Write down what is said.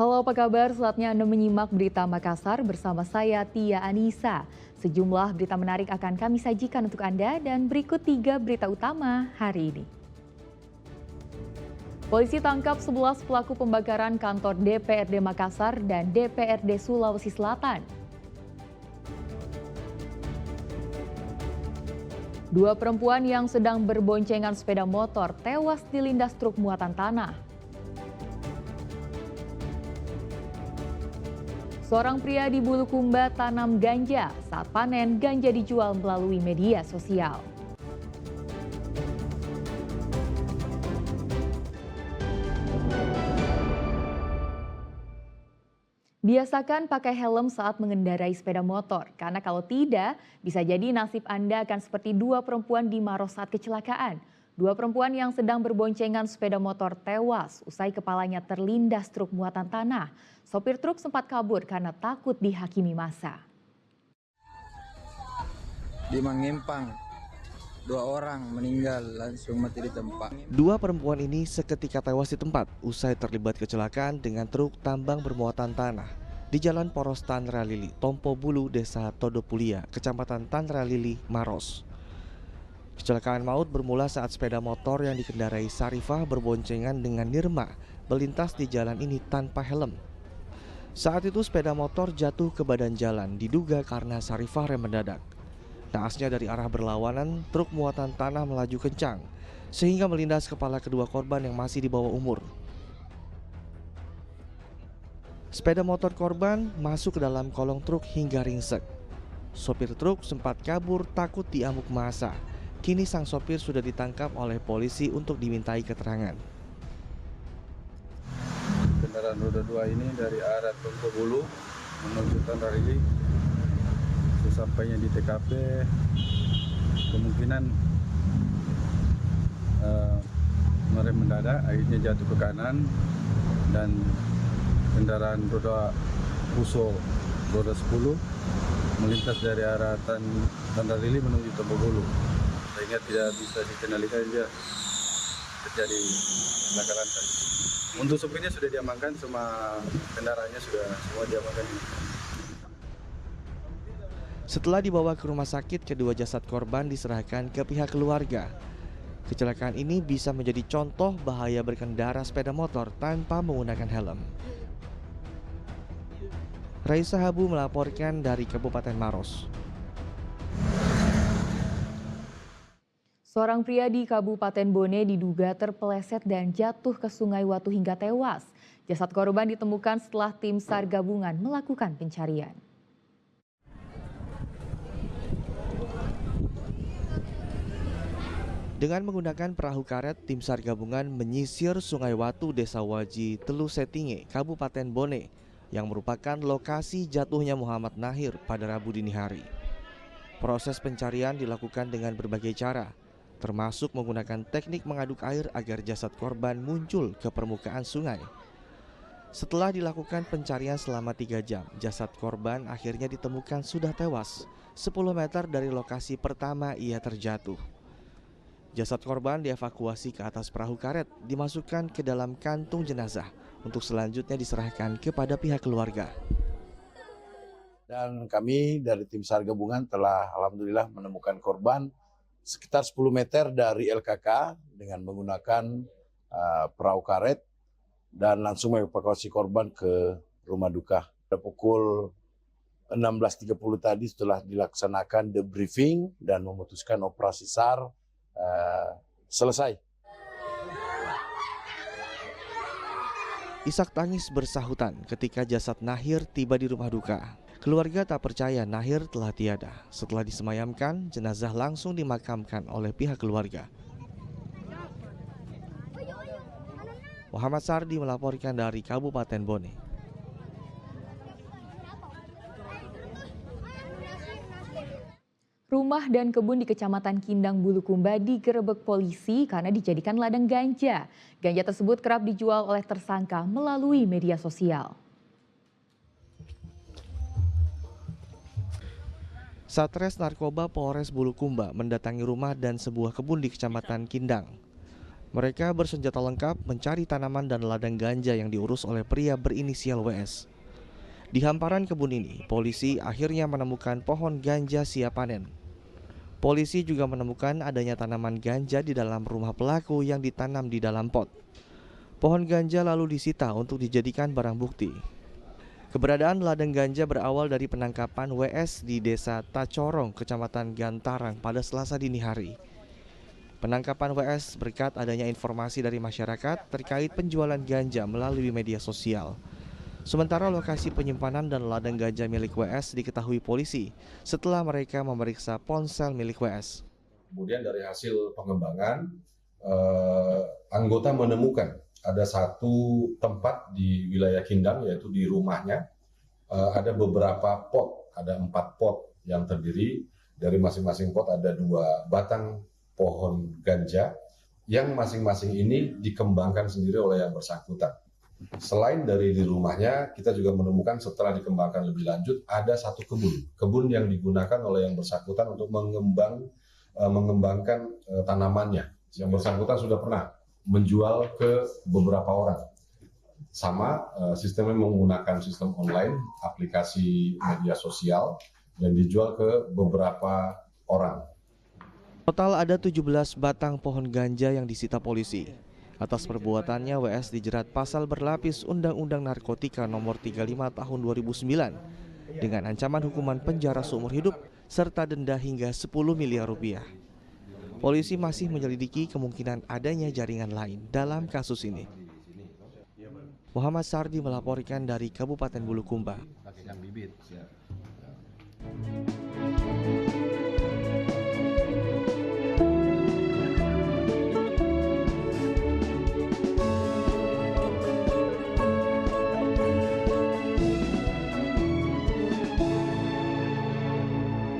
Halo, apa kabar? Saatnya Anda menyimak berita Makassar bersama saya Tia Anissa. Sejumlah berita menarik akan kami sajikan untuk Anda dan berikut 3 berita utama hari ini. Polisi tangkap 11 pelaku pembakaran kantor DPRD Makassar dan DPRD Sulawesi Selatan. 2 perempuan yang sedang berboncengan sepeda motor tewas dilindas truk muatan tanah. Seorang pria di Bulukumba tanam ganja, saat panen ganja dijual melalui media sosial. Biasakan pakai helm saat mengendarai sepeda motor, karena kalau tidak, bisa jadi nasib Anda akan seperti 2 perempuan di Maros saat kecelakaan. 2 perempuan yang sedang berboncengan sepeda motor tewas usai kepalanya terlindas truk muatan tanah. Sopir truk sempat kabur karena takut dihakimi massa. Di Mangempang, 2 orang meninggal langsung mati di tempat. 2 perempuan ini seketika tewas di tempat usai terlibat kecelakaan dengan truk tambang bermuatan tanah di Jalan Poros Tanralili, Tompo Bulu, Desa Todopulia, Kecamatan Tanralili, Maros. Kecelakaan maut bermula saat sepeda motor yang dikendarai Sarifah berboncengan dengan Nirma melintas di jalan ini tanpa helm. Saat itu sepeda motor jatuh ke badan jalan, diduga karena Sarifah rem mendadak. Naasnya dari arah berlawanan, truk muatan tanah melaju kencang, sehingga melindas kepala kedua korban yang masih di bawah umur. Sepeda motor korban masuk ke dalam kolong truk hingga ringsek. Sopir truk sempat kabur takut diamuk massa. Kini sang sopir sudah ditangkap oleh polisi untuk dimintai keterangan. Kendaraan roda 2 ini dari arah Tompo Bulu menuju Tanralili. Sesampainya di TKP, kemungkinan merem mendadak, akhirnya jatuh ke kanan, dan kendaraan roda Puso roda 10 melintas dari arah Tanralili menuju Tompo Bulu, sehingga tidak bisa dikendalikan, dia terjadi kecelakaan tadi. Untuk sopirnya sudah diamankan, semua kendaraannya semua diamankan. Setelah dibawa ke rumah sakit, kedua jasad korban diserahkan ke pihak keluarga. Kecelakaan ini bisa menjadi contoh bahaya berkendara sepeda motor tanpa menggunakan helm. Raisa Habu melaporkan dari Kabupaten Maros. Seorang pria di Kabupaten Bone diduga terpeleset dan jatuh ke Sungai Watu hingga tewas. Jasad korban ditemukan setelah tim SAR gabungan melakukan pencarian. Dengan menggunakan perahu karet, tim SAR gabungan menyisir Sungai Watu, Desa Waji, Telu Setinge, Kabupaten Bone, yang merupakan lokasi jatuhnya Muhammad Nahir pada Rabu dini hari. Proses pencarian dilakukan dengan berbagai cara, termasuk menggunakan teknik mengaduk air agar jasad korban muncul ke permukaan sungai. Setelah dilakukan pencarian selama 3 jam, jasad korban akhirnya ditemukan sudah tewas 10 meter dari lokasi pertama ia terjatuh. Jasad korban dievakuasi ke atas perahu karet, dimasukkan ke dalam kantung jenazah untuk selanjutnya diserahkan kepada pihak keluarga. Dan kami dari tim SAR gabungan telah alhamdulillah menemukan korban sekitar 10 meter dari LKK dengan menggunakan perahu karet dan langsung mengevakuasi korban ke rumah duka. Pada pukul 16.30 tadi setelah dilaksanakan debriefing dan memutuskan operasi SAR selesai. Isak tangis bersahutan ketika jasad Nahir tiba di rumah duka. Keluarga tak percaya Nahir telah tiada. Setelah disemayamkan, jenazah langsung dimakamkan oleh pihak keluarga. Muhammad Sardi melaporkan dari Kabupaten Bone. Rumah dan kebun di Kecamatan Kindang Bulukumba digerebek polisi karena dijadikan ladang ganja. Ganja tersebut kerap dijual oleh tersangka melalui media sosial. Satres Narkoba Polres Bulukumba mendatangi rumah dan sebuah kebun di Kecamatan Kindang. Mereka bersenjata lengkap mencari tanaman dan ladang ganja yang diurus oleh pria berinisial WS. Di hamparan kebun ini, polisi akhirnya menemukan pohon ganja siap panen. Polisi juga menemukan adanya tanaman ganja di dalam rumah pelaku yang ditanam di dalam pot. Pohon ganja lalu disita untuk dijadikan barang bukti. Keberadaan ladang ganja berawal dari penangkapan WS di Desa Tacorong, Kecamatan Gantarang pada Selasa dini hari. Penangkapan WS berkat adanya informasi dari masyarakat terkait penjualan ganja melalui media sosial. Sementara lokasi penyimpanan dan ladang ganja milik WS diketahui polisi setelah mereka memeriksa ponsel milik WS. Kemudian dari hasil pengembangan, anggota menemukan ada satu tempat di wilayah Kindang, yaitu di rumahnya, ada beberapa pot, ada 4 pot yang terdiri dari masing-masing pot ada 2 batang pohon ganja yang masing-masing ini dikembangkan sendiri oleh yang bersangkutan. Selain dari di rumahnya, kita juga menemukan setelah dikembangkan lebih lanjut ada satu kebun yang digunakan oleh yang bersangkutan untuk mengembangkan tanamannya. Yang bersangkutan sudah pernah menjual ke beberapa orang. Sama sistemnya menggunakan sistem online, aplikasi media sosial, dan dijual ke beberapa orang. Total ada 17 batang pohon ganja yang disita polisi. Atas perbuatannya, WS dijerat pasal berlapis Undang-Undang Narkotika Nomor 35 Tahun 2009 dengan ancaman hukuman penjara seumur hidup serta denda hingga 10 miliar rupiah. Polisi masih menyelidiki kemungkinan adanya jaringan lain dalam kasus ini. Muhammad Sardi melaporkan dari Kabupaten Bulukumba.